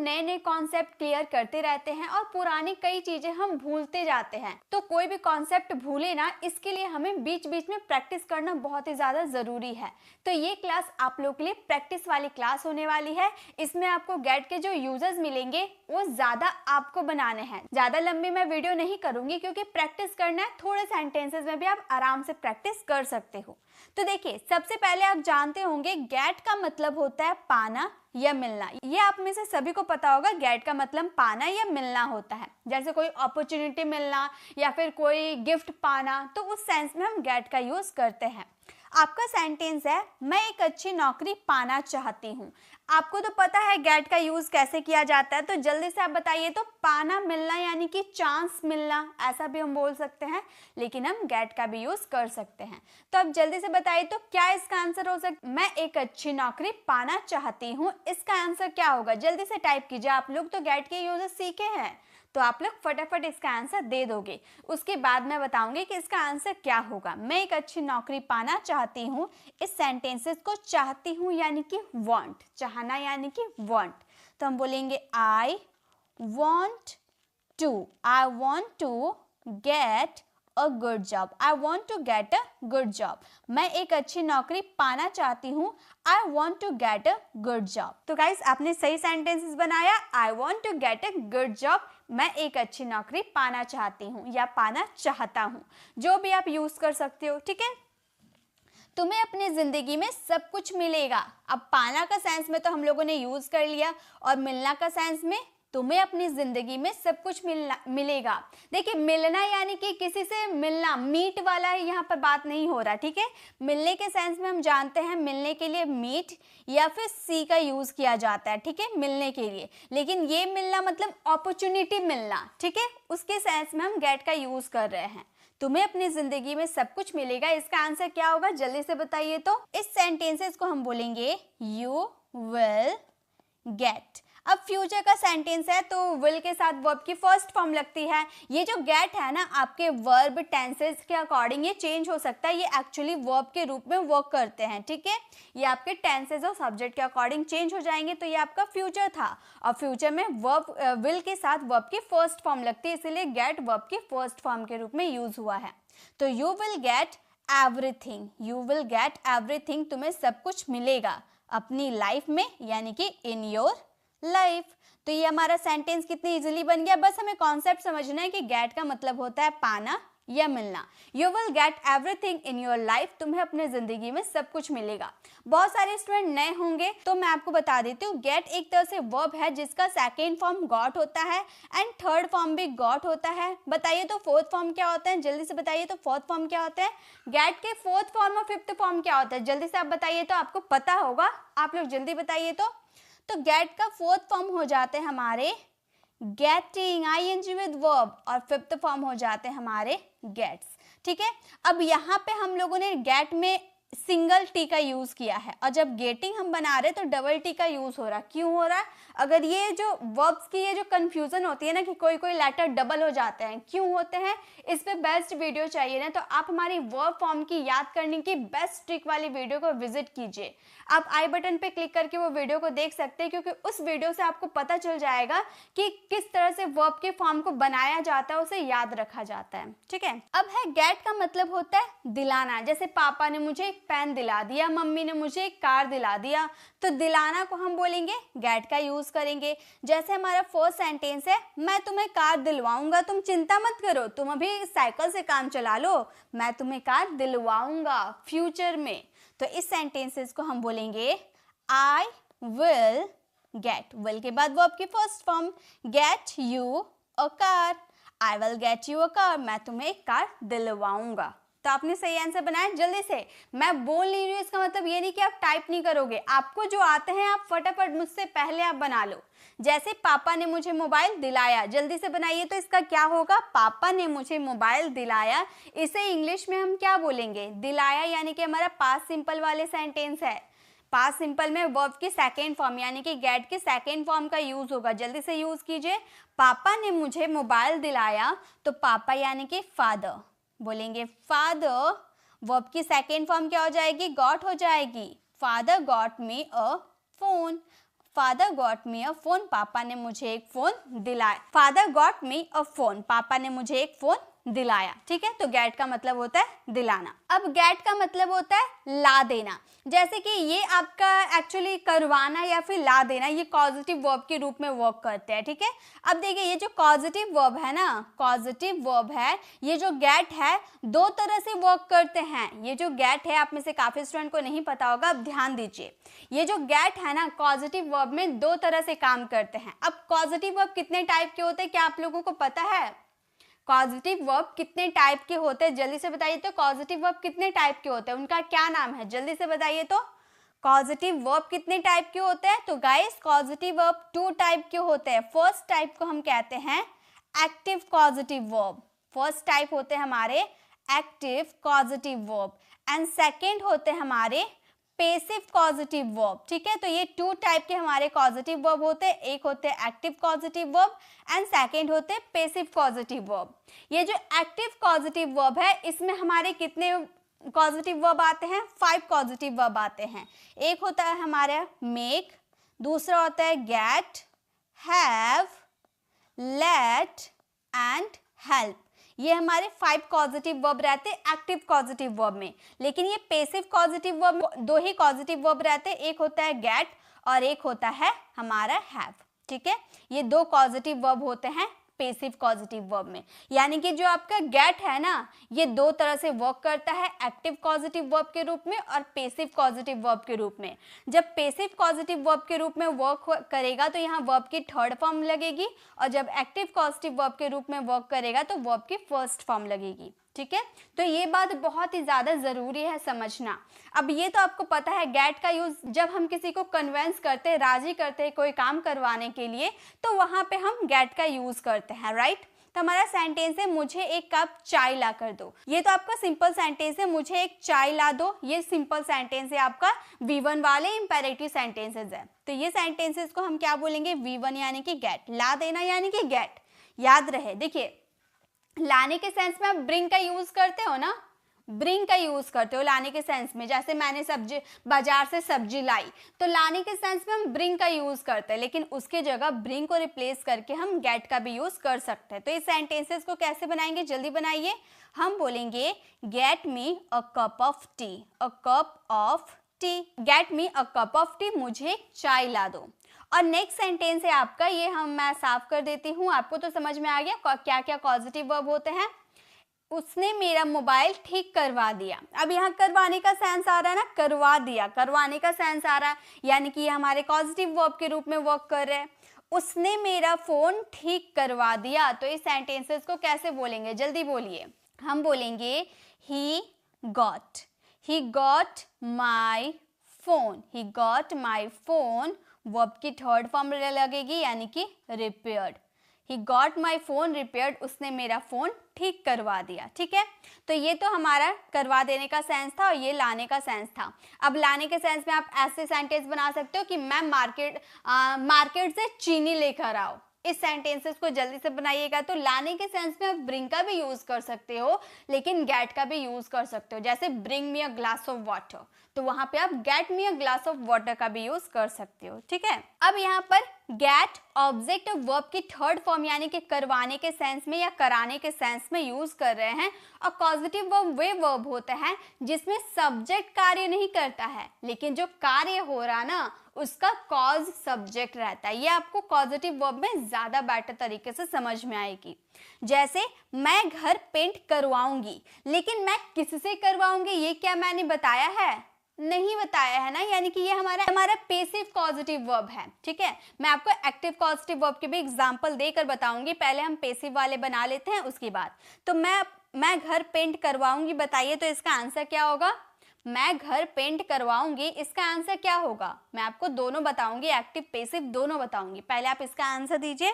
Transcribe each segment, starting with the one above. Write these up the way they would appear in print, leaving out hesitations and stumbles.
नए नए concept clear करते रहते हैं और पुरानी कई चीजें हम भूलते जाते हैं। तो कोई भी कॉन्सेप्ट भूले ना, इसके लिए हमें बीच बीच में प्रैक्टिस करना बहुत ही ज्यादा जरूरी है। तो ये क्लास आप लोग के लिए प्रैक्टिस वाली क्लास होने वाली है। इसमें आपको गेट के जो यूजर्स मिलेंगे वो ज्यादा आपको बनाने हैं। ज्यादा लंबी मैं वीडियो नहीं करूंगी क्योंकि प्रैक्टिस करना है, थोड़े सेंटेंसेस में भी आप आराम से प्रैक्टिस कर सकते हो। तो देखिए, सबसे पहले आप जानते होंगे गेट का मतलब होता है पाना या मिलना। ये आप में से सभी को पता होगा, गेट का मतलब पाना या मिलना होता है। जैसे कोई अपॉर्चुनिटी मिलना या फिर कोई गिफ्ट पाना, तो उस सेंस में हम गेट का यूज करते हैं। आपका सेंटेंस है, मैं एक अच्छी नौकरी पाना चाहती हूँ। आपको तो पता है गेट का यूज कैसे किया जाता है, तो जल्दी से आप बताइए। तो पाना, मिलना यानी कि चांस मिलना, ऐसा भी हम बोल सकते हैं, लेकिन हम गेट का भी यूज कर सकते हैं। तो अब जल्दी से बताइए, तो क्या इसका आंसर हो सकता है? मैं एक अच्छी नौकरी पाना चाहती हूँ, इसका आंसर क्या होगा? जल्दी से टाइप कीजिए। आप लोग तो गेट के यूज सीखे हैं, तो आप लोग फटाफट इसका आंसर दे दोगे। उसके बाद मैं बताऊंगी कि इसका आंसर क्या होगा। मैं एक अच्छी नौकरी पाना चाहती हूँ, इस सेंटेंसेस को चाहती हूँ यानी कि वांट, चाहना यानी कि वांट। तो हम बोलेंगे I want to get a good job. I want to get a good job. मैं एक अच्छी नौकरी पाना चाहती हूँ, I want to get a good job. तो गाइस, आपने सही सेंटेंसेस बनाया। I want to get a good job, मैं एक अच्छी नौकरी पाना चाहती हूँ या पाना चाहता हूँ, जो भी आप यूज कर सकते हो। ठीक है, तुम्हें अपनी जिंदगी में सब कुछ मिलेगा। अब पाना का सेंस में तो हम लोगों ने यूज कर लिया, और मिलना का सेंस में तुम्हें अपनी जिंदगी में सब कुछ मिलेगा। देखिए, मिलना यानी कि किसी से मिलना, मीट वाला यहाँ पर बात नहीं हो रहा। ठीक है, मिलने के सेंस में हम जानते हैं, मिलने के लिए मीट या फिर सी का यूज किया जाता है। ठीक है, मिलने के लिए। लेकिन ये मिलना मतलब अपॉर्चुनिटी मिलना। ठीक है, उसके सेंस में हम गेट का यूज कर रहे हैं। तुम्हें अपनी जिंदगी में सब कुछ मिलेगा, इसका आंसर क्या होगा? जल्दी से बताइए। तो इस सेंटेंसेस को हम बोलेंगे यू विल गेट। अब फ्यूचर का सेंटेंस है, तो विल के साथ वर्ब की फर्स्ट फॉर्म लगती है। ये जो गेट है ना, आपके वर्ब टेंसेस के अकॉर्डिंग ये चेंज हो सकता है। ये एक्चुअली वर्ब के रूप में वर्क करते हैं। ठीक है, ये आपके टेंसेस और सब्जेक्ट के अकॉर्डिंग चेंज हो जाएंगे। तो ये आपका फ्यूचर था, और फ्यूचर में वर्ब विल के साथ वर्ब की फर्स्ट फॉर्म लगती है, इसलिए गेट वर्ब की फर्स्ट फॉर्म के रूप में यूज हुआ है। तो you will get everything, you will get everything, तुम्हें सब कुछ मिलेगा अपनी लाइफ में, यानी कि इन योर लाइफ। तो ये हमारा सेंटेंस कितनी इजीली बन गया। बस हमें कॉन्सेप्ट समझना है कि गेट का मतलब होता है पाना या मिलना। You will get everything in your life, तुम्हें अपने जिंदगी में सब कुछ मिलेगा। बहुत सारे स्टूडेंट नए होंगे, तो मैं आपको बता देती हूँ, गेट एक तरह से वर्ब है जिसका सेकेंड फॉर्म गॉट होता है एंड थर्ड फॉर्म भी गॉट होता है। बताइए तो फोर्थ फॉर्म क्या होता है? जल्दी से बताइए तो फोर्थ फॉर्म क्या होता है? गेट के फोर्थ फॉर्म और फिफ्थ फॉर्म क्या होता है? जल्दी से आप बताइए, तो आपको पता होगा, आप लोग जल्दी बताइए। तो गेट का फोर्थ फॉर्म हो जाते हैं हमारे गेटिंग, आईएनजी विद वर्ब, और फिफ्थ फॉर्म हो जाते हैं हमारे गेट्स। ठीक है, अब यहाँ पे हम लोगों ने गेट में सिंगल टी का यूज किया है, और जब गेटिंग हम बना रहे तो डबल टी का यूज हो रहा है। क्यों हो रहा है? अगर ये जो वर्ब्स की ये जो कंफ्यूजन होती है ना, कि कोई कोई लेटर डबल हो जाते हैं, क्यों होते हैं, इस पे बेस्ट वीडियो चाहिए ना, तो आप हमारी वर्ब फॉर्म की याद करने की बेस्ट ट्रिक वाली वीडियो को विजिट कीजिए। आप आई बटन पे क्लिक करके वो वीडियो को देख सकते हैं, क्योंकि उस वीडियो से आपको पता चल जाएगा कि किस तरह से वर्ब के फॉर्म को बनाया जाता है, उसे याद रखा जाता है। ठीक है, अब है गेट का मतलब होता है दिलाना। जैसे पापा ने मुझे एक पेन दिला दिया, मम्मी ने मुझे एक कार दिला दिया, तो दिलाना को हम बोलेंगे गेट का यूज करेंगे। जैसे हमारा फर्स्ट सेंटेंस है, मैं तुम्हें कार दिलवाऊंगा, तुम चिंता मत करो, तुम अभी साइकिल से काम चला लो, मैं तुम्हें कार दिलवाऊंगा फ्यूचर में। तो इस सेंटेंसेस को हम बोलेंगे आई विल गेट, विल के बाद वर्ब की first form, get you a car, I will get you a car, मैं तुम्हें एक कार दिलवाऊंगा। तो आपने सही आंसर बनाया। जल्दी से, मैं बोल नहीं रही हूँ, इसका मतलब ये नहीं कि आप टाइप नहीं करोगे, आपको जो आते हैं आप फटाफट मुझसे पहले आप बना लो। जैसे पापा ने मुझे मोबाइल दिलाया, जल्दी से बनाइए तो इसका क्या होगा? पापा ने मुझे मोबाइल दिलाया, इसे इंग्लिश में हम क्या बोलेंगे? दिलाया, यानी कि हमारा पास्ट सिंपल वाले सेंटेंस है। पास्ट सिंपल में वर्ब की सेकेंड फॉर्म यानी कि गेट के सेकेंड फॉर्म का यूज होगा। जल्दी से यूज कीजिए। पापा ने मुझे मोबाइल दिलाया, तो पापा यानी कि फादर, बोलेंगे फादर, वर्ब की सेकेंड फॉर्म क्या हो जाएगी? गॉट हो जाएगी। फादर गॉट मी अ फोन, फादर गॉट मी अ फोन, पापा ने मुझे एक फोन दिलाया। फादर गॉट मी अ फोन, पापा ने मुझे एक फोन दिलाया। ठीक है, तो गेट का मतलब होता है दिलाना। अब गेट का मतलब होता है ला देना। जैसे कि ये आपका एक्चुअली करवाना या फिर ला देना, ये कॉजेटिव वर्ब के रूप में वर्क करते हैं। ठीक है, अब देखिए ये जो कॉजेटिव वर्ब है ना, कॉजेटिव वर्ब है, ये जो गेट है दो तरह से वर्क करते हैं। ये जो गेट है, आप में से काफी स्टूडेंट को नहीं पता होगा, अब ध्यान दीजिए। ये जो गेट है ना, कॉजेटिव वर्ब में दो तरह से काम करते हैं। अब कॉजेटिव वर्ब कितने टाइप के होते हैं, क्या आप लोगों को पता है? पॉजिटिव वर्ब कितने टाइप के होते हैं, जल्दी से बताइए तो। पॉजिटिव वर्ब कितने टाइप के होते हैं, उनका क्या नाम है, जल्दी से बताइए तो। पॉजिटिव वर्ब कितने टाइप के होते हैं? तो गाइस पॉजिटिव वर्ब 2 टाइप के होते हैं। फर्स्ट टाइप को हम कहते हैं active positive verb. First type होते हैं हमारे active positive verb and second होते हैं हमारे पैसिव कॉजेटिव वर्ब। ठीक है, तो ये 2 टाइप के हमारे कॉजेटिव वर्ब होते हैं। एक होते हैं active causative verb and second होते हैं पैसिव कॉजेटिव वर्ब। ये जो एक्टिव कॉजेटिव वर्ब है, इसमें हमारे कितने कॉजेटिव वर्ब आते हैं? 5 कॉजेटिव वर्ब आते हैं। एक होता है हमारा मेक, दूसरा होता है get, have, let and help. ये हमारे 5 कॉजेटिव वर्ब रहते हैं एक्टिव कॉजेटिव वर्ब में। लेकिन ये पैसिव कॉजेटिव वर्ब में 2 ही कॉजेटिव वर्ब रहते हैं, एक होता है गेट और एक होता है हमारा हैव। ठीक है, ये 2 कॉजेटिव वर्ब होते हैं पैसिव कॉजेटिव वर्ब में। यानी कि जो आपका गेट है ना, ये 2 तरह से वर्क करता है, एक्टिव कॉजेटिव वर्ब के रूप में और पैसिव कॉजेटिव वर्ब के रूप में। जब पैसिव कॉजेटिव वर्ब के रूप में वर्क करेगा तो यहाँ वर्ब की थर्ड फॉर्म लगेगी, और जब एक्टिव कॉजेटिव वर्ब के रूप में वर्क करेगा तो वर्ब की फर्स्ट फॉर्म लगेगी। ठीक है, तो ये बात बहुत ही ज्यादा जरूरी है समझना। अब ये तो आपको पता है गेट का यूज जब हम किसी को कन्वेंस करते हैं, राजी करते हैं कोई काम करवाने के लिए, तो वहां पे हम गेट का यूज करते हैं, राइट। तो हमारा सेंटेंस है मुझे एक कप चाय ला कर दो। ये तो आपका सिंपल सेंटेंस है, मुझे एक चाय ला दो। ये सिंपल सेंटेंस है आपका, V1 वाले इंपेरेटिव सेंटेंसेस है। तो ये सेंटेंसेस को हम क्या बोलेंगे? V1 यानी कि गेट, ला देना यानी कि गेट। याद रहे, देखिए लाने के सेंस में आप ब्रिंग का यूज करते हो ना, ब्रिंग का यूज करते हो लाने के सेंस में। जैसे मैंने सब्जी बाजार से सब्जी लाई, तो लाने के सेंस में हम ब्रिंग का यूज करते हैं, लेकिन उसके जगह ब्रिंग को रिप्लेस करके हम गेट का भी यूज कर सकते हैं। तो इस सेंटेंसेस को कैसे बनाएंगे, जल्दी बनाइए। हम बोलेंगे get me a cup of T, a cup of T. Get me a cup of T, मुझे चाय ला दो। और नेक्स्ट सेंटेंस है आपका, ये मैं साफ कर देती हूँ, आपको तो समझ में आ गया क्या क्या पॉजिटिव वर्ब होते हैं। उसने मेरा मोबाइल ठीक करवा दिया। अब यहाँ करवाने का सेंस आ रहा है ना, करवा दिया, करवाने का सेंस आ रहा है, यानी कि ये हमारे पॉजिटिव वर्ब के रूप में वर्क कर रहे हैं। उसने मेरा फोन ठीक करवा दिया, तो इस सेंटेंसेस को कैसे बोलेंगे, जल्दी बोलिए। हम बोलेंगे he got my phone, he got my phone. Verb की थर्ड फॉर्म लगेगी यानी कि repaired. He got my phone repaired, उसने मेरा फोन ठीक करवा दिया। ठीक है, तो ये तो हमारा करवा देने का सेंस था और ये लाने का सेंस था। अब लाने के सेंस में आप ऐसे सेंटेंस बना सकते हो कि मैं मार्केट से चीनी लेकर आओ। इस सेंटेंसेस को जल्दी से बनाइएगा। तो लाने के सेंस में आप ब्रिंग का भी यूज कर सकते हो, लेकिन गेट का भी यूज कर सकते हो। जैसे bring me a glass of water, तो वहां पे आप get me a glass of water का भी यूज कर सकते हो। ठीक है, अब यहाँ पर गेट ऑब्जेक्ट वर्ब की थर्ड फॉर्म यानी कि करवाने के सेंस में या कराने के सेंस में यूज कर रहे हैं। और पॉजिटिव वर्ब वे वर्ब होते हैं जिसमें सब्जेक्ट कार्य नहीं करता है, लेकिन जो कार्य हो रहा ना उसका कॉज सब्जेक्ट रहता है। ये आपको पॉजिटिव वर्ब में ज्यादा बेटर तरीके से समझ में आएगी। जैसे मैं घर पेंट करवाऊंगी, लेकिन मैं किससे करवाऊंगी ये क्या मैंने बताया है? नहीं बताया है ना, यानी कि ये हमारा पैसिव पॉजिटिव वर्ब है। ठीक है, मैं आपको एक्टिव पॉजिटिव वर्ब के भी एग्जांपल देकर बताऊंगी, पहले हम पैसिव वाले बना लेते हैं उसके बाद। तो मैं घर पेंट करवाऊंगी, बताइए तो इसका आंसर क्या होगा? मैं घर पेंट करवाऊंगी, इसका आंसर क्या होगा? मैं आपको दोनों बताऊंगी, एक्टिव पैसिव दोनों बताऊंगी। पहले आप इसका आंसर दीजिए।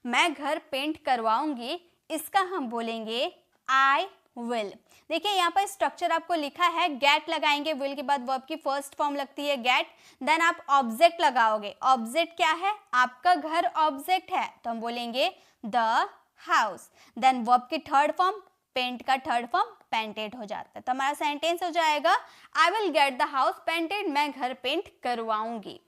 मैं घर पेंट करवाऊंगी, इसका हम बोलेंगे आई विल। देखिए यहाँ पर स्ट्रक्चर आपको लिखा है, गेट लगाएंगे, विल के बाद वर्ब की फर्स्ट फॉर्म लगती है गेट, देन आप ऑब्जेक्ट लगाओगे। ऑब्जेक्ट क्या है? आपका घर ऑब्जेक्ट है, तो हम बोलेंगे द हाउस। देन वर्ब की थर्ड फॉर्म, पेंट का थर्ड फॉर्म पेंटेड हो जाता है। तो हमारा सेंटेंस हो जाएगा I will get the house painted, मैं घर पेंट करवाऊंगी।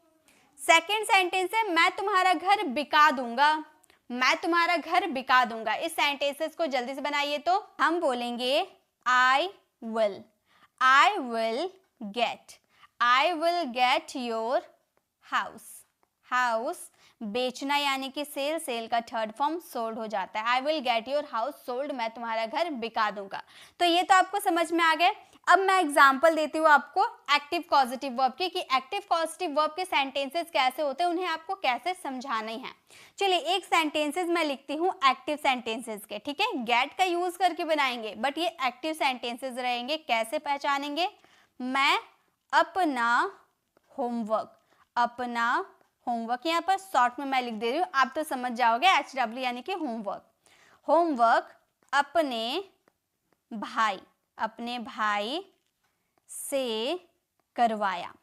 सेकेंड सेंटेंस है मैं तुम्हारा घर बिका दूंगा, मैं तुम्हारा घर बिका दूंगा। इस सेंटेंसेस को जल्दी से बनाइए। तो हम बोलेंगे I will get your house. House बेचना यानी कि सेल, सेल का थर्ड फॉर्म सोल्ड हो जाता है। I will get your house sold, मैं तुम्हारा घर बिका दूंगा। तो ये तो आपको समझ में आ गए। अब मैं एग्जांपल देती हूँ आपको एक्टिव पॉजिटिव वर्ब की, कि एक्टिव पॉजिटिव वर्ब के सेंटेंसेस कैसे होते हैं, उन्हें आपको कैसे समझाने हैं। चलिए एक सेंटेंसेस मैं लिखती हूँ एक्टिव सेंटेंसेस के, ठीक है। गेट का यूज करके बनाएंगे, बट ये एक्टिव सेंटेंसेस रहेंगे। कैसे पहचानेंगे? मैं अपना होमवर्क यहाँ पर शॉर्ट में मैं लिख दे रही हूँ, आप तो समझ जाओगे। HW यानी कि होमवर्क अपने भाई से करवाया।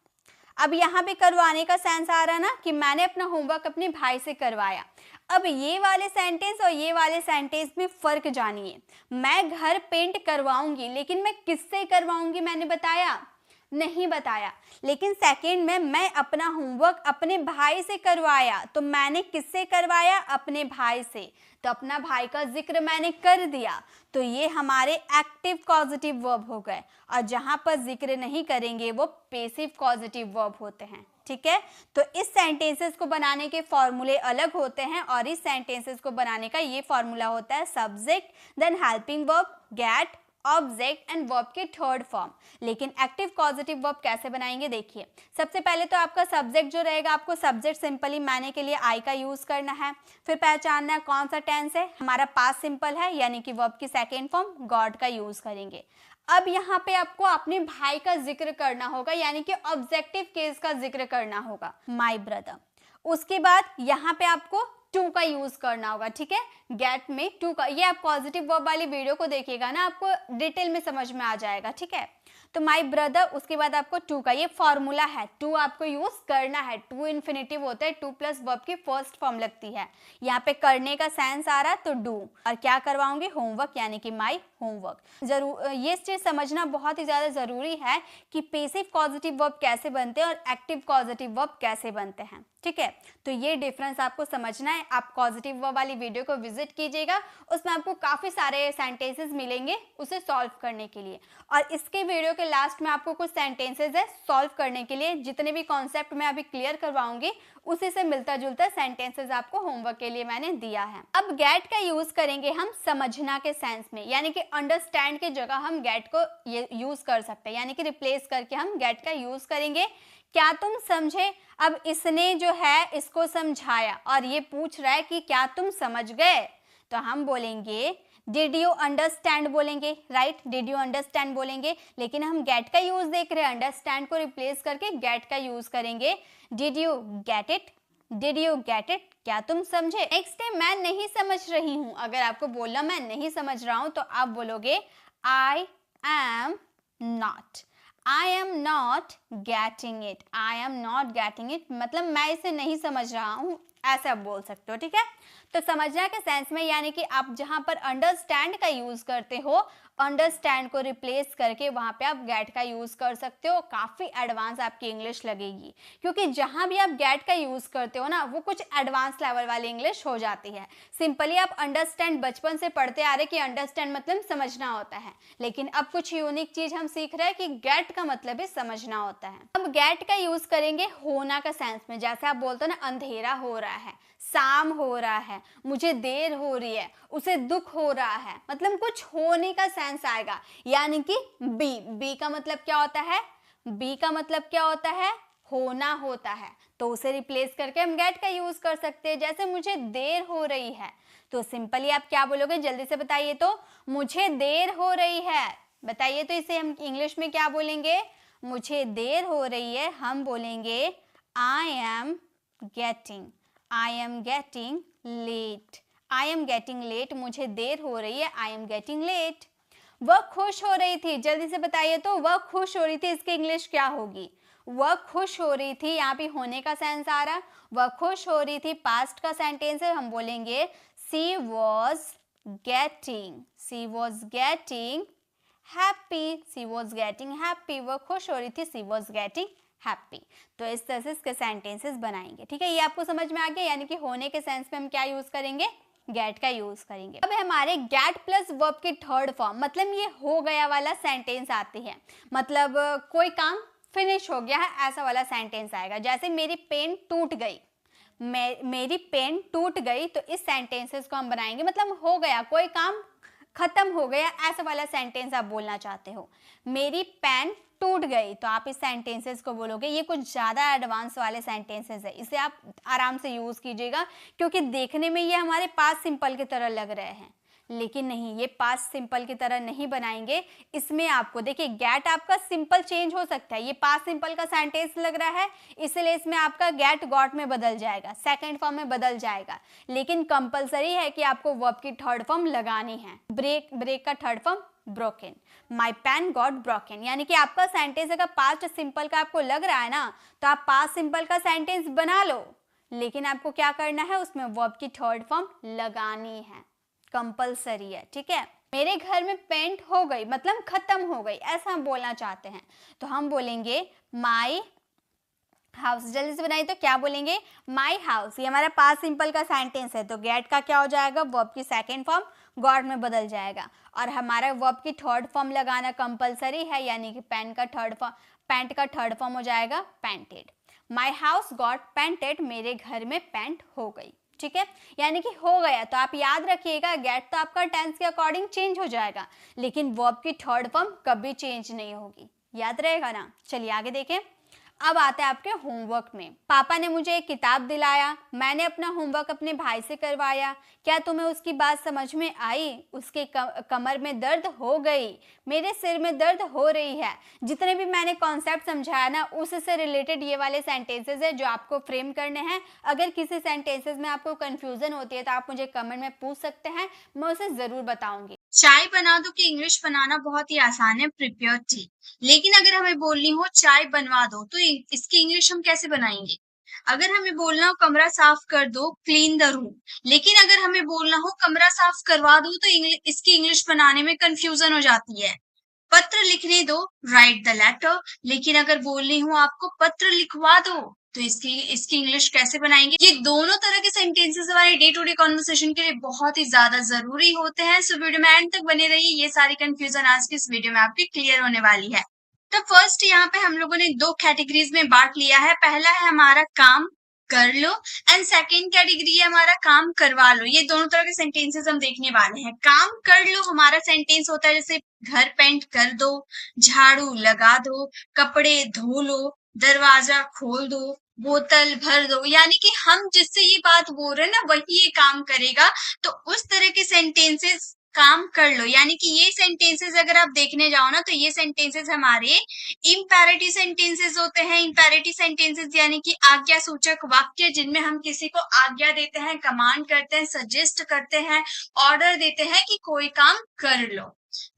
अब यहाँ पे करवाने का सेंस आ रहा है ना, कि मैंने अपना होमवर्क अपने भाई से करवाया। अब ये वाले सेंटेंस और ये वाले सेंटेंस में फर्क जानिए। मैं घर पेंट करवाऊंगी, लेकिन मैं किससे करवाऊंगी मैंने बताया? नहीं बताया। लेकिन सेकंड में मैं अपना होमवर्क अपने भाई से करवाया, तो मैंने किससे करवाया? अपने भाई से। तो अपना भाई का जिक्र मैंने कर दिया, तो ये हमारे एक्टिव पॉजिटिव वर्ब हो गए। और जहां पर जिक्र नहीं करेंगे वो पैसिव पॉजिटिव वर्ब होते हैं, ठीक है। तो इस सेंटेंसेस को बनाने के फॉर्मूले अलग होते हैं, और इस सेंटेंसेस को बनाने का ये फॉर्मूला होता है subject, then helping verb, get, object and verb के थर्ड फॉर्म। लेकिन एक्टिव पॉजिटिव वर्ब कैसे बनाएंगे? देखिए, सबसे पहले तो आपका सब्जेक्ट जो रहेगा, आपको सब्जेक्ट सिंपली मैंने के लिए आई का यूज करना है। फिर पहचानना है कौन सा टेंस है, हमारा पास्ट सिंपल है, यानी कि वर्ब की सेकेंड फॉर्म गॉड का यूज करेंगे। अब यहाँ पे आपको अपने भाई का जिक्र करना होगा, यानी कि ऑब्जेक्टिव केस का जिक्र करना होगा, माय ब्रदर। उसके बाद यहाँ पे आपको टू का यूज करना होगा, ठीक है। गेट में टू का, ये आप पॉजिटिव वर्ब वाली वीडियो को देखिएगा ना, आपको डिटेल में समझ में आ जाएगा, ठीक है। तो माय ब्रदर, उसके बाद आपको टू का, ये फॉर्मूला है, टू आपको यूज करना है। टू इन्फिनेटिव होता है, टू प्लस वर्ब की फर्स्ट फॉर्म लगती है। यहाँ पे करने का सेंस आ रहा है, तो डू, और क्या करवाऊंगी? होमवर्क, यानी कि माय होमवर्क। जरूर ये चीज समझना बहुत ही ज्यादा जरूरी है कि पैसिव पॉजिटिव वर्ब कैसे बनते हैं और एक्टिव पॉजिटिव वर्ब कैसे बनते हैं, ठीक है। तो ये डिफरेंस आपको समझना है। आप पॉजिटिव वर्ब वाली वीडियो को विजिट कीजिएगा, उसमें आपको काफी सारे सेंटेंसेस मिलेंगे उसे सॉल्व करने के लिए। और इसके वीडियो के लास्ट में आपको कुछ सेंटेंसेस है सॉल्व करने के लिए, जितने भी कॉन्सेप्ट मैं अभी क्लियर करवाऊंगी उसी से मिलता जुलता सेंटेंसेस आपको होमवर्क के लिए मैंने दिया है। अब गेट का यूज करेंगे हम समझना के सेंस में, यानी कि अंडरस्टैंड की जगह हम गेट को यूज कर सकते हैं, यानी कि रिप्लेस करके हम गेट का यूज करेंगे। क्या तुम समझे? अब इसने जो है इसको समझाया और ये पूछ रहा है कि क्या तुम समझ गए, तो हम बोलेंगे डिड यू अंडरस्टैंड बोलेंगे, राइट, डिड यू अंडरस्टैंड बोलेंगे। लेकिन हम गेट का यूज देख रहे हैं, अंडरस्टैंड को रिप्लेस करके गेट का यूज करेंगे। Did you get it, did you get it, क्या तुम समझे। नेक्स्ट है मैं नहीं समझ रही हूं। अगर आपको बोलना मैं नहीं समझ रहा हूं, तो आप बोलोगे I am not, I am not getting it, I am not getting it, मतलब मैं इसे नहीं समझ रहा हूं, ऐसे आप बोल सकते हो, ठीक है। तो समझना के सेंस में, यानी कि आप जहां पर अंडरस्टैंड का यूज करते हो, अंडरस्टैंड को रिप्लेस करके वहां पे आप गेट का यूज कर सकते हो। काफी एडवांस आपकी इंग्लिश लगेगी, क्योंकि जहां भी आप गेट का यूज करते हो ना, वो कुछ एडवांस लेवल वाली इंग्लिश हो जाती है। सिंपली आप अंडरस्टैंड बचपन से पढ़ते आ रहे कि अंडरस्टैंड मतलब समझना होता है, लेकिन अब कुछ यूनिक चीज हम सीख रहे हैं कि गेट का मतलब ही समझना होता है। अब गेट का यूज करेंगे होना का सेंस में। जैसे आप बोलते हो ना, अंधेरा हो रहा है, शाम हो रहा है, मुझे देर हो रही है, उसे दुख हो रहा है, मतलब कुछ होने का सेंस आएगा। यानी कि बी का मतलब क्या होता है? बी का मतलब क्या होता है? होना होता है। तो उसे रिप्लेस करके हम गेट का यूज कर सकते हैं। जैसे मुझे देर हो रही है, तो सिंपली आप क्या बोलोगे? जल्दी से बताइए तो, मुझे देर हो रही है, बताइए तो इसे हम इंग्लिश में क्या बोलेंगे? मुझे देर हो रही है, हम बोलेंगे I am getting, I am getting late, I am getting late, मुझे देर हो रही है, आई एम गेटिंग लेट। वह खुश हो रही थी, जल्दी से बताइए तो, वह खुश हो रही थी, इसकी इंग्लिश क्या होगी? वह खुश हो रही थी, यहाँ पे होने का सेंस आ रहा, वह खुश हो रही थी, पास्ट का सेंटेंस है, हम बोलेंगे she was getting, she was getting happy, she was getting happy, वह खुश हो रही थी, सी वॉज गेटिंग हैप्पी। तो इस तरह से इसके सेंटेंसेस बनाएंगे। ठीक है, ये आपको समझ में आ गया, यानी कि होने के सेंस में हम क्या यूज करेंगे, गेट का यूज करेंगे। अब हमारे गेट प्लस वर्ब की थर्ड फॉर्म, मतलब ये हो गया वाला सेंटेंस आती है, मतलब कोई काम फिनिश हो गया है ऐसा वाला सेंटेंस आएगा। जैसे मेरी पेन टूट गई, मेरी पेन टूट गई, तो इस सेंटेंसेस को हम बनाएंगे, मतलब हो गया, कोई काम खत्म हो गया ऐसा वाला सेंटेंस आप बोलना चाहते हो। मेरी पेन टूट गई, तो आप इस सेंटेंसेस को बोलोगे। ये कुछ ज़्यादा एडवांस वाले सेंटेंसेस है, इसे आप आराम से यूज़ कीजिएगा, क्योंकि देखने में ये हमारे पास्ट सिंपल की तरह लग रहे हैं, लेकिन नहीं, ये पास्ट सिंपल की तरह नहीं बनाएंगे। इसमें आपको देखिए, गेट आपका सिंपल चेंज हो सकता है, ये पास्ट सिंपल का सेंटेंस लग रहा है, इसलिए इसमें आपका गेट गॉट में बदल जाएगा, सेकंड फॉर्म में बदल जाएगा। लेकिन कंपलसरी है कि आपको वर्ब की थर्ड फॉर्म लगानी है। ब्रेक का third form broken, my pen got broken, यानी कि आपका सेंटेंस अगर पास्ट सिंपल का आपको लग रहा है ना, तो आप पास्ट सिंपल का सेंटेंस बना लो, लेकिन आपको क्या करना है, उसमें वर्ब की थर्ड फॉर्म लगानी है, कंपलसरी है। ठीक है, मेरे घर में पेंट हो गई, मतलब खत्म हो गई, ऐसा हम बोलना चाहते हैं, तो हम बोलेंगे माई हाउस। जल्दी से बनाइए, तो क्या बोलेंगे, माई हाउस। ये हमारा पास्ट सिंपल का सेंटेंस है, तो गेट का क्या हो जाएगा, वर्ब की सेकंड फॉर्म गॉट में बदल जाएगा, और हमारा वर्ब की थर्ड फॉर्म लगाना कंपलसरी है, यानी कि पेंट का थर्ड फॉर्म हो जाएगा painted. My house got painted, मेरे घर में पेंट हो गई। ठीक है, यानी कि हो गया, तो आप याद रखिएगा, गेट तो आपका टेंस के अकॉर्डिंग चेंज हो जाएगा, लेकिन वर्ब की थर्ड फॉर्म कभी चेंज नहीं होगी, याद रहेगा ना। चलिए आगे देखें। अब आते हैं आपके होमवर्क में। पापा ने मुझे एक किताब दिलाया, मैंने अपना होमवर्क अपने भाई से करवाया, क्या तुम्हें उसकी बात समझ में आई, उसके कमर में दर्द हो गई, मेरे सिर में दर्द हो रही है। जितने भी मैंने कॉन्सेप्ट समझाया ना, उससे रिलेटेड ये वाले सेंटेंसेस है जो आपको फ्रेम करने हैं। अगर किसी सेंटेंसेस में आपको कंफ्यूजन होती है तो आप मुझे कमेंट में पूछ सकते हैं, मैं उसे जरूर बताऊंगी। चाय बना दो कि इंग्लिश बनाना बहुत ही आसान है, प्रिपेयर टी। लेकिन अगर हमें बोलनी हो चाय बनवा दो, तो इसकी इंग्लिश हम कैसे बनाएंगे। अगर हमें बोलना हो कमरा साफ कर दो, क्लीन द रूम। लेकिन अगर हमें बोलना हो कमरा साफ करवा दो, तो इसकी इंग्लिश बनाने में कंफ्यूजन हो जाती है। पत्र लिखने दो, राइट द लेटर। लेकिन अगर बोलनी हो आपको पत्र लिखवा दो, तो इसकी इंग्लिश कैसे बनाएंगे। ये दोनों तरह के सेंटेंसेस हमारे डे टू डे कॉन्वर्सेशन के लिए बहुत ही ज्यादा जरूरी होते हैं। सो वीडियो में एंड तक बने रहिए, ये सारी कंफ्यूजन आज की इस वीडियो में आपकी क्लियर होने वाली है। तो फर्स्ट यहाँ पे हम लोगों ने दो कैटेगरीज में बांट लिया है। पहला है हमारा काम कर लो, एंड सेकेंड कैटेगरी है हमारा काम करवा लो। ये दोनों तरह के सेंटेंसेस हम देखने वाले हैं। काम कर लो हमारा सेंटेंस होता है जैसे घर पेंट कर दो, झाड़ू लगा दो, कपड़े धो लो, दरवाजा खोल दो, बोतल भर दो। यानी कि हम जिससे ये बात बोल रहे हैं ना, वही ये काम करेगा। तो उस तरह के सेंटेंसेस काम कर लो, यानी कि ये सेंटेंसेस अगर आप देखने जाओ ना, तो ये सेंटेंसेस हमारे इम्पेरेटिव सेंटेंसेस होते हैं। इम्पेरेटिव सेंटेंसेस यानी कि आज्ञा सूचक वाक्य, जिनमें हम किसी को आज्ञा देते हैं, कमांड करते हैं, सजेस्ट करते हैं, ऑर्डर देते हैं कि कोई काम कर लो,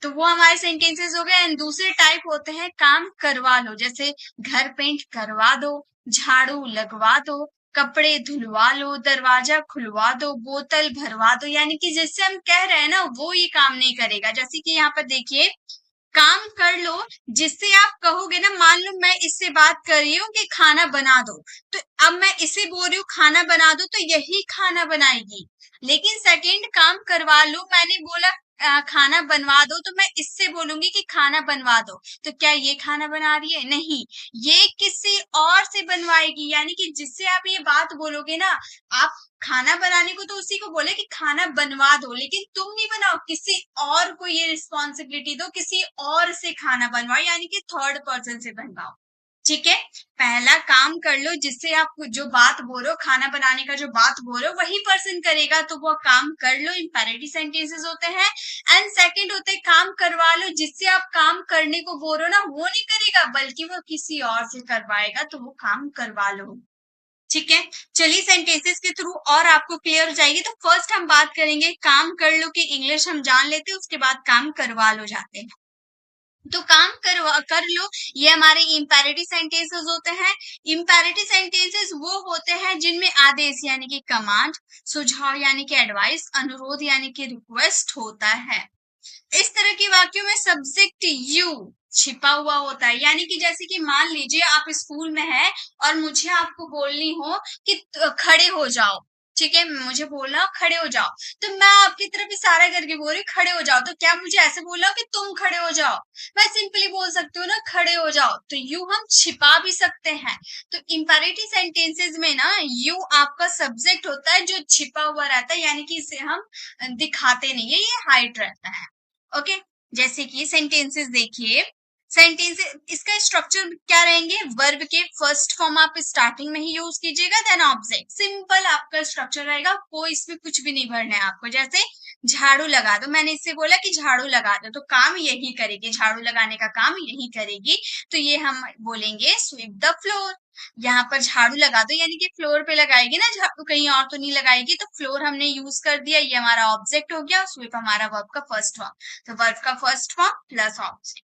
तो वो हमारे सेंटेंसेस हो गए। एंड दूसरे टाइप होते हैं काम करवा लो, जैसे घर पेंट करवा दो, झाड़ू लगवा दो, कपड़े धुलवा लो, दरवाजा खुलवा दो, बोतल भरवा दो। यानी कि जिससे हम कह रहे हैं ना, वो ये काम नहीं करेगा। जैसे कि यहाँ पर देखिए, काम कर लो जिससे आप कहोगे ना, मान लो मैं इससे बात कर रही हूँ कि खाना बना दो, तो अब मैं इसे बोल रही हूँ खाना बना दो, तो यही खाना बनाएगी। लेकिन सेकंड काम करवा लो, मैंने बोला खाना बनवा दो, तो मैं इससे बोलूंगी कि खाना बनवा दो, तो क्या ये खाना बना रही है, नहीं, ये किसी और से बनवाएगी। यानी कि जिससे आप ये बात बोलोगे ना, आप खाना बनाने को तो उसी को बोले कि खाना बनवा दो, लेकिन तुम नहीं बनाओ, किसी और को ये रिस्पॉन्सिबिलिटी दो, किसी और से खाना बनवाओ, यानी कि थर्ड पर्सन से बनवाओ। ठीक है, पहला काम कर लो जिससे आप जो बात बोल रहे हो, खाना बनाने का जो बात बोल रहे हो, वही पर्सन करेगा, तो वो काम कर लो इंपेरेटिव सेंटेंसेस होते हैं। एंड सेकंड होते हैं काम करवा लो, जिससे आप काम करने को बोल रहे हो ना, वो नहीं करेगा बल्कि वो किसी और से करवाएगा, तो वो काम करवा लो। ठीक है, चलिए सेंटेंसेस के थ्रू और आपको क्लियर हो जाएगी। तो फर्स्ट हम बात करेंगे काम कर लो की इंग्लिश हम जान लेते हैं, उसके बाद काम करवा लो जाते हैं। तो काम कर लो, ये हमारे इंपेरेटिव सेंटेंसेस होते हैं। इंपेरेटिव सेंटेंसेस वो होते हैं जिनमें आदेश यानी कि कमांड, सुझाव यानी कि एडवाइस, अनुरोध यानी कि रिक्वेस्ट होता है। इस तरह के वाक्यों में सब्जेक्ट यू छिपा हुआ होता है, यानी कि जैसे कि मान लीजिए आप स्कूल में है और मुझे आपको बोलनी हो कि खड़े हो जाओ, ठीक है, मुझे बोलना खड़े हो जाओ, तो मैं आपकी तरफ इशारा करके बोल रही खड़े हो जाओ, तो क्या मुझे ऐसे बोलना हो कि तुम खड़े हो जाओ? मैं सिंपली बोल सकती हूँ ना खड़े हो जाओ, तो यू हम छिपा भी सकते हैं। तो इंपेरेटिव सेंटेंसेस में ना यू आपका सब्जेक्ट होता है जो छिपा हुआ रहता है, यानी कि इसे हम दिखाते नहीं है, ये हाइड रहता है। ओके, जैसे कि सेंटेंसेस देखिए, सेंटेंस इसका स्ट्रक्चर क्या रहेंगे, वर्ब के फर्स्ट फॉर्म आप स्टार्टिंग में ही यूज कीजिएगा, देन ऑब्जेक्ट, सिंपल आपका स्ट्रक्चर रहेगा, कोई इसमें कुछ भी नहीं भरना है आपको। जैसे झाड़ू लगा दो, मैंने इससे बोला कि झाड़ू लगा दो, तो काम यही करेगी, झाड़ू लगाने का काम यही करेगी, तो ये हम बोलेंगे स्वीप द फ्लोर। यहाँ पर झाड़ू लगा दो यानी कि फ्लोर पे लगाएगी ना झाड़ू, कहीं और तो नहीं लगाएगी, तो फ्लोर हमने यूज कर दिया, ये हमारा ऑब्जेक्ट हो गया, स्वीप हमारा वर्ब का फर्स्ट फॉर्म, तो वर्ब का फर्स्ट फॉर्म प्लस ऑब्जेक्ट,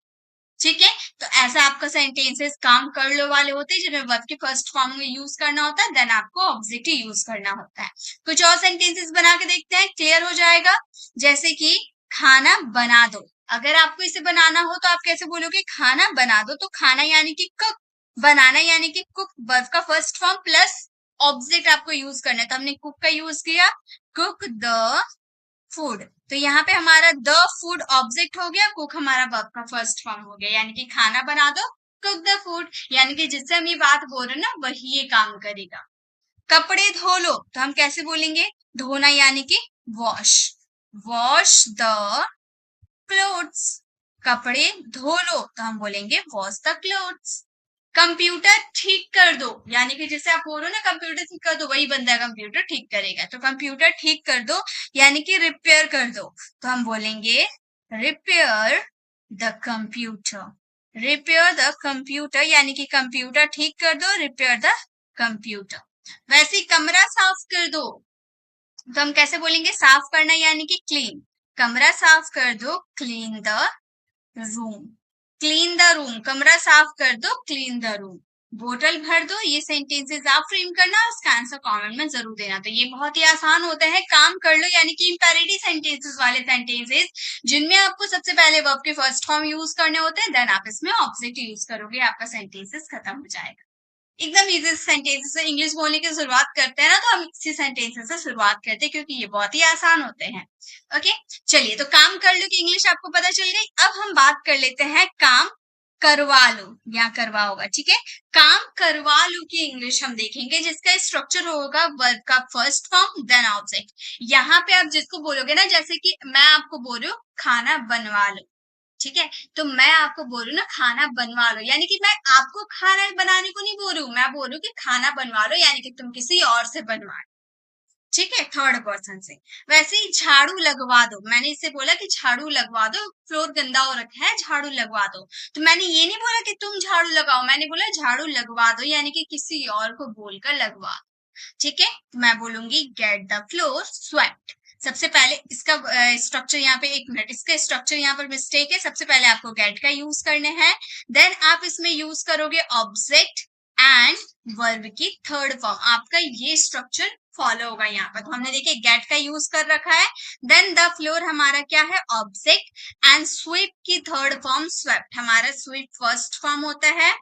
ठीक है। तो ऐसा आपका सेंटेंसेस काम कर लो वाले होते हैं जिन्हें वर्ब के फर्स्ट फॉर्म में यूज करना होता है, देन आपको ऑब्जेक्ट ही यूज करना होता है। कुछ और सेंटेंसेस बना के देखते हैं, क्लियर हो जाएगा। जैसे कि खाना बना दो, अगर आपको इसे बनाना हो तो आप कैसे बोलोगे, खाना बना दो, तो खाना यानी कि कुक, बनाना यानी कि कुक, वर्ब का फर्स्ट फॉर्म प्लस ऑब्जेक्ट आपको यूज करना है, तो हमने कुक का यूज किया, कुक द फूड, तो यहाँ पे हमारा द फूड ऑब्जेक्ट हो गया, कुक हमारा वर्ब का फर्स्ट फॉर्म हो गया, यानी कि खाना बना दो, कुक द फूड, यानी कि जिससे हम ये बात बोल रहे हैं ना वही ये काम करेगा। कपड़े धो लो, तो हम कैसे बोलेंगे, धोना यानी कि वॉश, वॉश द क्लोथ्स, कपड़े धो लो तो हम बोलेंगे वॉश द क्लोथ्स। कंप्यूटर ठीक कर दो, यानी कि जैसे आप बोलो ना कंप्यूटर ठीक कर दो, वही बंदा कंप्यूटर ठीक करेगा, तो कंप्यूटर ठीक कर दो यानी कि रिपेयर कर दो, तो हम बोलेंगे repair the computer, repair the computer, यानी कि कंप्यूटर ठीक कर दो, रिपेयर द कंप्यूटर। वैसे ही कमरा साफ कर दो, तो हम कैसे बोलेंगे, साफ करना यानी कि क्लीन, कमरा साफ कर दो, clean the room, clean the room, कमरा साफ कर दो, क्लीन द रूम। बोतल भर दो, ये सेंटेंसेस आप फ्रेम करना और उसका आंसर कमेंट में जरूर देना। तो ये बहुत ही आसान होता है, काम कर लो यानी कि इंपेरेटिव सेंटेंसेस वाले सेंटेंसेस जिनमें आपको सबसे पहले वर्ब के फर्स्ट फॉर्म यूज करने होते हैं, देन आप इसमें ऑब्जेक्ट यूज करोगे, आपका सेंटेंसेस खत्म हो जाएगा। एकदम इजी सेंटेंसेस से इंग्लिश बोलने की शुरुआत करते हैं ना, तो हम इसी सेंटेंसेस से शुरुआत करते हैं क्योंकि ये बहुत ही आसान होते हैं। ओके, चलिए, तो काम कर लो की इंग्लिश आपको पता चल गई। अब हम बात कर लेते हैं काम करवा लो या करवा होगा, ठीक है, काम करवा लो की इंग्लिश हम देखेंगे, जिसका स्ट्रक्चर होगा वर्ब का फर्स्ट फॉर्म देन ऑब्जेक्ट। यहाँ पे आप जिसको बोलोगे ना, जैसे कि मैं आपको बोल रही हूँ खाना बनवा लो, ठीक है, तो मैं आपको बोल रही हूँ ना खाना बनवा लो, यानी कि मैं आपको खाना बनाने को नहीं बोल रही हूँ, मैं बोल रही हूँ कि खाना बनवा लो, यानी कि तुम किसी और से बनवा, ठीक है, थर्ड पर्सन से। वैसे ही झाड़ू लगवा दो, मैंने इससे बोला कि झाड़ू लगवा दो, फ्लोर गंदा हो रखा है, झाड़ू लगवा दो, तो मैंने ये नहीं बोला कि तुम झाड़ू लगाओ, मैंने बोला झाड़ू लगवा दो, यानी कि किसी और को बोलकर लगवा, ठीक है। मैं बोलूंगी गेट द फ्लोर स्वेप्ट। सबसे पहले इसका स्ट्रक्चर यहाँ पे, एक मिनट, इसका स्ट्रक्चर यहाँ पर मिस्टेक है, सबसे पहले आपको गेट का यूज करने हैं, देन आप इसमें यूज करोगे ऑब्जेक्ट एंड वर्ब की थर्ड फॉर्म, आपका ये स्ट्रक्चर फॉलो होगा यहाँ पर। तो हमने देखिए गेट का यूज कर रखा है, देन द फ्लोर हमारा क्या है, ऑब्जेक्ट, एंड स्वीप की थर्ड फॉर्म स्वेप्ट, हमारा स्वीप फर्स्ट फॉर्म होता है,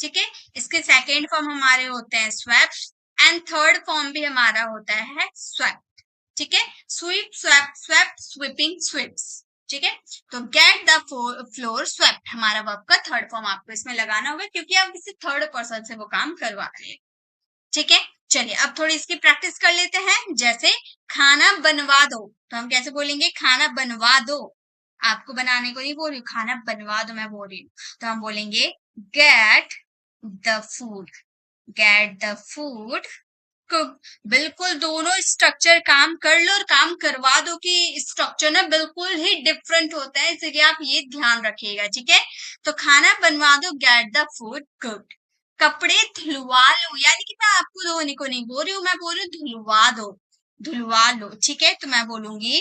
ठीक है, इसके सेकेंड फॉर्म हमारे होते हैं स्वेप्ट, एंड थर्ड फॉर्म भी हमारा होता है स्वेप्ट, ठीक है, sweep swept swept sweeping sweeps, ठीक है। तो गेट द फ्लोर स्वेप्ट हमारा वर्ब का थर्ड फॉर्म आपको इसमें लगाना होगा, क्योंकि आप किसी थर्ड पर्सन से वो काम करवा रहे हैं, ठीक है। चलिए अब थोड़ी इसकी प्रैक्टिस कर लेते हैं। जैसे खाना बनवा दो, तो हम कैसे बोलेंगे, खाना बनवा दो, आपको बनाने को नहीं बोल रही हूँ, खाना बनवा दो मैं बोल रही हूँ, तो हम बोलेंगे get the food, get the food cook. बिल्कुल दोनों स्ट्रक्चर काम कर लो और काम करवा दो कि स्ट्रक्चर ना बिल्कुल ही डिफरेंट होता है, इसलिए आप ये ध्यान रखिएगा, ठीक है। तो खाना बनवा दो, गेट द फूड कुक्ड। कपड़े धुलवा लो, यानी कि मैं आपको धोने को नहीं बोल रही हूँ, मैं बोल रही हूँ धुलवा दो, धुलवा लो, ठीक है। तो मैं बोलूंगी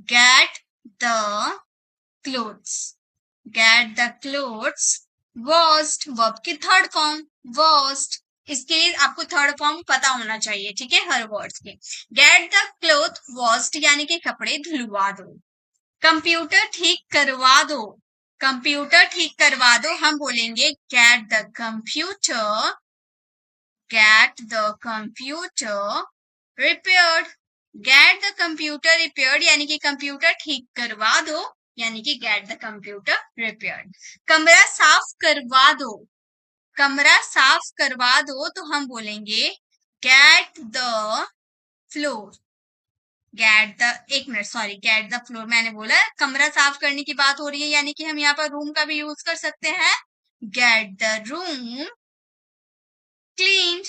gate the clothes, gate the clothes washed, verb की थर्ड फॉर्म वॉश्ड, इसके लिए आपको थर्ड फॉर्म पता होना चाहिए, ठीक है, हर वर्ड्स के। गेट द क्लोथ वॉश्ड यानी कि कपड़े धुलवा दो, कंप्यूटर ठीक करवा दो, कंप्यूटर ठीक करवा दो, हम बोलेंगे get the computer, get the computer repaired, get the computer repaired यानी कि कंप्यूटर ठीक करवा दो, यानी कि गेट द कंप्यूटर रिपेयर्ड। कमरा साफ करवा दो, कमरा साफ करवा दो, तो हम बोलेंगे get the floor, get the, एक minute sorry, get the floor मैंने बोला, कमरा साफ करने की बात हो रही है, यानी कि हम यहाँ पर रूम का भी यूज कर सकते हैं, गेट द रूम क्लीन।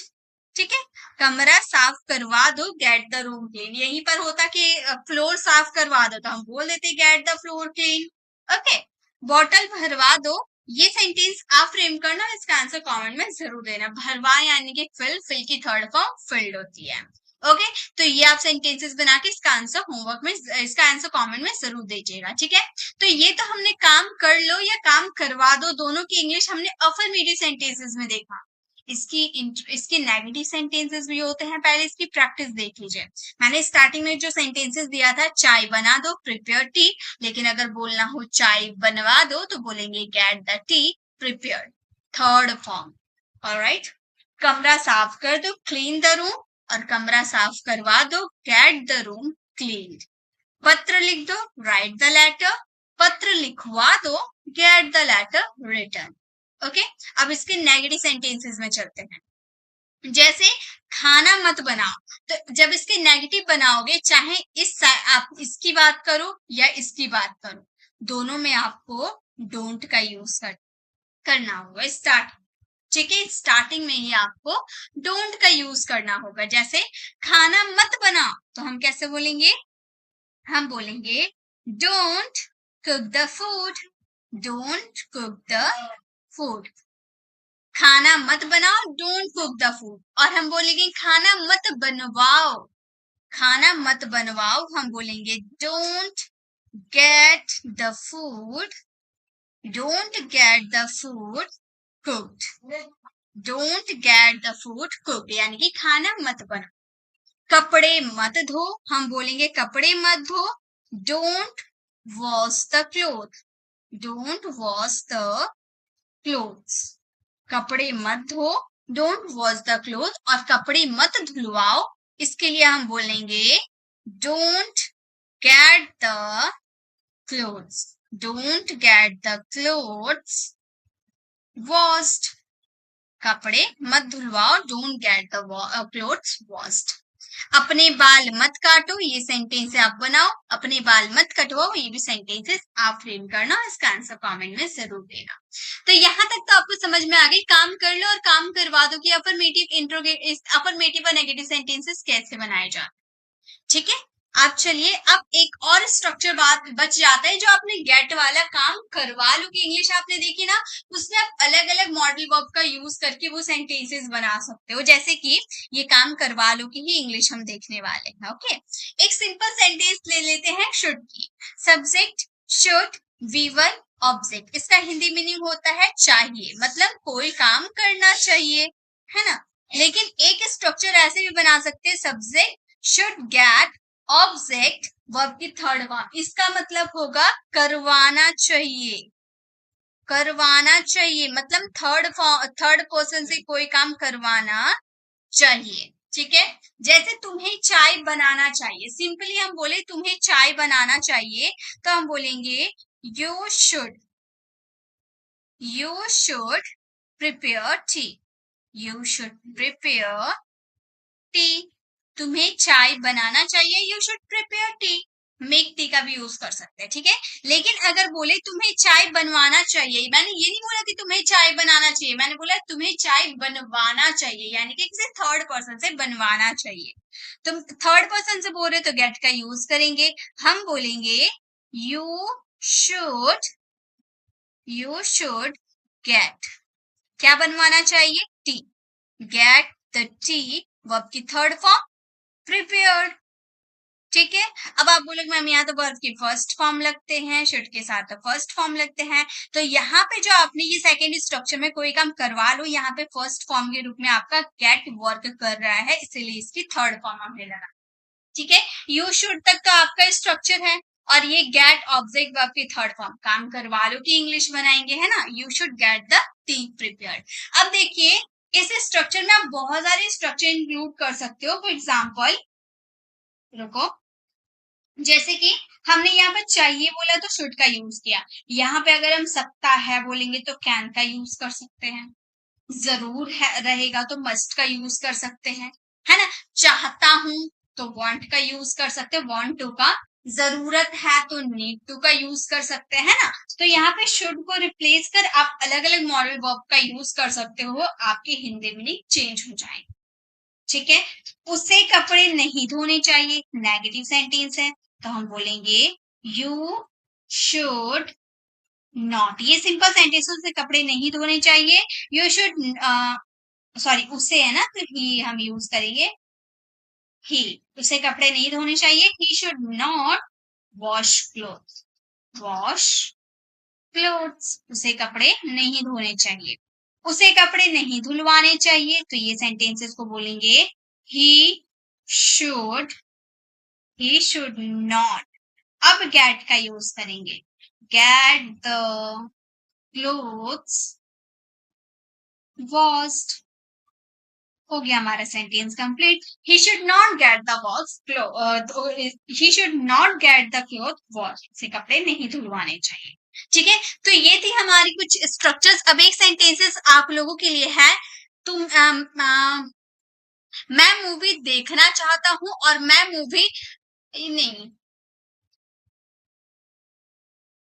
ठीक है, कमरा साफ करवा दो, गेट द रूम क्लीन। यहीं पर होता कि फ्लोर साफ करवा दो तो हम बोल देते gate the floor clean. Okay, bottle भरवा दो, ये सेंटेंस आप फ्रेम करना, इसका आंसर कमेंट में जरूर देना। भरवा यानी कि फिल की थर्ड फॉर्म फिल्ड होती है। ओके, तो ये आप सेंटेंसेस बना के इसका आंसर होमवर्क में, इसका आंसर कमेंट में जरूर दीजिएगा। ठीक है, तो ये तो हमने काम कर लो या काम करवा दो दोनों की इंग्लिश हमने अफर्मेटिव सेंटेंसेस में देखा। इसकी नेगेटिव सेंटेंसेस भी होते हैं, पहले इसकी प्रैक्टिस देख लीजिए। मैंने स्टार्टिंग में जो सेंटेंसेस दिया था, चाय बना दो, प्रिपेयर टी, लेकिन अगर बोलना हो चाय बनवा दो तो बोलेंगे get the T prepared, third form. Alright, कमरा साफ कर दो, क्लीन द रूम, और कमरा साफ करवा दो, गेट द रूम क्लीन। पत्र लिख दो, राइट द लेटर, पत्र लिखवा दो, get the letter return. Okay, अब इसके नेगेटिव सेंटेंसेस में चलते हैं। जैसे खाना मत बनाओ, तो जब इसके नेगेटिव बनाओगे, चाहे आप इसकी बात करो या इसकी बात करो, दोनों में आपको डोंट का यूज करना होगा स्टार्ट। ठीक है, स्टार्टिंग में ही आपको डोंट का यूज करना होगा। जैसे खाना मत बनाओ, तो हम कैसे बोलेंगे, हम बोलेंगे don't cook the food, don't cook the food. खाना मत बनाओ, डोंट कुक द फूड। और हम बोलेंगे खाना मत बनवाओ, खाना मत बनवाओ, हम बोलेंगे don't get the food, don't get the food cooked, don't get the food cooked, यानी कि खाना मत बनाओ। कपड़े मत धो, हम बोलेंगे कपड़े मत धो, don't wash the cloth, don't wash the clothes. कपड़े मत धो, डोंट वॉश द क्लोथ, और कपड़े मत धुलवाओ, इसके लिए हम बोलेंगे don't get the clothes, don't get the clothes washed. कपड़े मत धुलवाओ, don't get the clothes washed. अपने बाल मत काटो, ये सेंटेंस आप बनाओ, अपने बाल मत कटवाओ, ये भी सेंटेंसेस आप फ्रेम करना, इसका आंसर कमेंट में जरूर देना। तो यहाँ तक तो आपको समझ में आ गई, काम कर लो और काम करवा दो कि अफर्मेटिव और नेगेटिव सेंटेंसेस कैसे बनाए जाते। ठीक है, अब चलिए, अब एक और स्ट्रक्चर बात बच जाता है, जो आपने गेट वाला काम करवा लो की इंग्लिश आपने देखी ना, उसमें आप अलग अलग मॉडल वर्ब का यूज करके वो सेंटेंसेस बना सकते हो। जैसे कि ये काम करवा लो की ही इंग्लिश हम देखने वाले हैं। ओके, एक सिंपल सेंटेंस ले लेते हैं, शुड की। सब्जेक्ट शुड, वीवर ऑब्जेक्ट, इसका हिंदी मीनिंग होता है चाहिए, मतलब कोई काम करना चाहिए, है ना। लेकिन एक स्ट्रक्चर ऐसे भी बना सकते हैं, subject should get object verb की थर्ड फॉर्म, इसका मतलब होगा करवाना चाहिए, करवाना चाहिए, मतलब थर्ड पर्सन से कोई काम करवाना चाहिए। ठीक है, जैसे तुम्हें चाय बनाना चाहिए, सिंपली हम बोले तुम्हें चाय बनाना चाहिए, तो हम बोलेंगे you should prepare T, you should prepare T. तुम्हें चाय बनाना चाहिए, you should prepare T, make tea का भी यूज कर सकते हैं। ठीक है, लेकिन अगर बोले तुम्हें चाय बनवाना चाहिए, मैंने ये नहीं बोला कि तुम्हें चाय बनाना चाहिए, मैंने बोला तुम्हें चाय बनवाना चाहिए, यानी कि किसी थर्ड पर्सन से बनवाना चाहिए। तुम थर्ड पर्सन से बोल रहे तो गेट का यूज करेंगे, हम बोलेंगे यू शुड गेट, क्या बनवाना चाहिए, T, get the T verb की थर्ड फॉर्म प्रिपेयर्ड। ठीक है, अब आप बोलोगे मैम यहाँ तो वर्ब की फर्स्ट फॉर्म लगते हैं, शुड के साथ तो फर्स्ट फॉर्म लगते हैं, तो यहाँ पे जो आपने ये सेकेंड स्ट्रक्चर में कोई काम करवा लो, यहाँ पे फर्स्ट फॉर्म के रूप में आपका गेट वर्क कर रहा है, इसलिए इसकी थर्ड फॉर्म हमने लगा। ठीक है, यू शुड तक तो आपका स्ट्रक्चर है, और ये गेट ऑब्जेक्ट वर्ब की थर्ड फॉर्म, काम करवा लो की इंग्लिश बनाएंगे, है ना, you should get the T prepared. अब देखिए इस स्ट्रक्चर में आप बहुत सारे स्ट्रक्चर इंक्लूड कर सकते हो। फॉर एग्जाम्पल रुको, जैसे कि हमने यहाँ पर चाहिए बोला तो शुड का यूज किया, यहाँ पे अगर हम सकता है बोलेंगे तो कैन का यूज कर सकते हैं, जरूर है रहेगा तो मस्ट का यूज कर सकते हैं, है ना, चाहता हूं तो वांट का यूज कर सकते हैं, वांट टू का, जरूरत है तो नीड टू का यूज कर सकते हैं, है ना। तो यहाँ पे शुड को रिप्लेस कर आप अलग अलग मॉडल वर्ब का यूज कर सकते हो, आपकी हिंदी मीनिंग चेंज हो जाएगी। ठीक है, उसे कपड़े नहीं धोने चाहिए, नेगेटिव सेंटेंस है, तो हम बोलेंगे यू शुड नॉट, ये सिंपल सेंटेंस, उसे कपड़े नहीं धोने चाहिए, यू शुड, सॉरी उसे है ना, तो ही हम यूज करेंगे, ही, उसे कपड़े नहीं धोने चाहिए, he should not wash clothes, wash clothes, उसे कपड़े नहीं धोने चाहिए, उसे कपड़े नहीं धुलवाने चाहिए, तो ये सेंटेंसेस को बोलेंगे he should, he should not. अब गेट का यूज करेंगे, गेट द क्लोथ्स वॉश्ड, हो गया हमारा sentence complete. He should not get the he should not get the cloth wash, से कपड़े नहीं धुलवाने चाहिए। ठीक है, तो ये थी हमारी कुछ स्ट्रक्चर्स। अब एक सेंटेंसेस आप लोगों के लिए है, तुम मैं मूवी देखना चाहता हूं और मैं मूवी नहीं,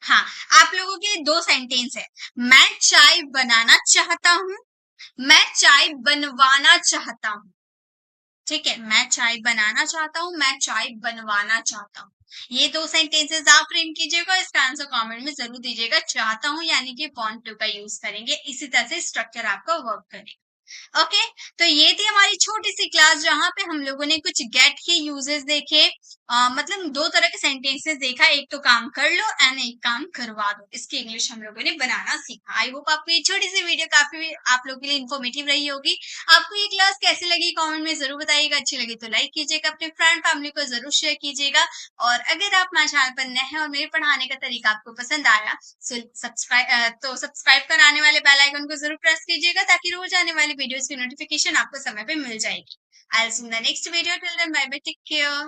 हाँ, आप लोगों के लिए दो सेंटेंस है, मैं चाय बनाना चाहता हूं, मैं चाय बनवाना चाहता हूं। ठीक है, मैं चाय बनाना चाहता हूँ, मैं चाय बनवाना चाहता हूँ, ये दो सेंटेंसेस आप फ्रेम कीजिएगा, इसका आंसर कमेंट में जरूर दीजिएगा। चाहता हूँ यानी कि वांट टू का यूज करेंगे, इसी तरह से स्ट्रक्चर आपका वर्क करेगा। ओके, तो ये थी हमारी छोटी सी क्लास जहां पे हम लोगों ने कुछ गेट के यूजेस देखे, मतलब दो तरह के सेंटेंसेस देखा, एक तो काम कर लो एंड एक काम करवा दो, इसकी इंग्लिश हम लोगों ने बनाना सीखा। आई होप आपको ये छोटी सी वीडियो काफी आप लोगों के लिए इन्फॉर्मेटिव रही होगी। आपको ये क्लास कैसी लगी कमेंट में जरूर बताइएगा, अच्छी लगी तो लाइक कीजिएगा, अपने फ्रेंड फैमिली को जरूर शेयर कीजिएगा, और अगर आप मेरे चैनल पर नए हैं और मेरे पढ़ाने का तरीका आपको पसंद आया तो सब्सक्राइब कर आने वाले बेल आइकन को जरूर प्रेस कीजिएगा, ताकि रोज आने वाली वीडियोस की नोटिफिकेशन आपको समय पे मिल जाएगी। I'll see you in the next video. Till then, bye bye. Take care.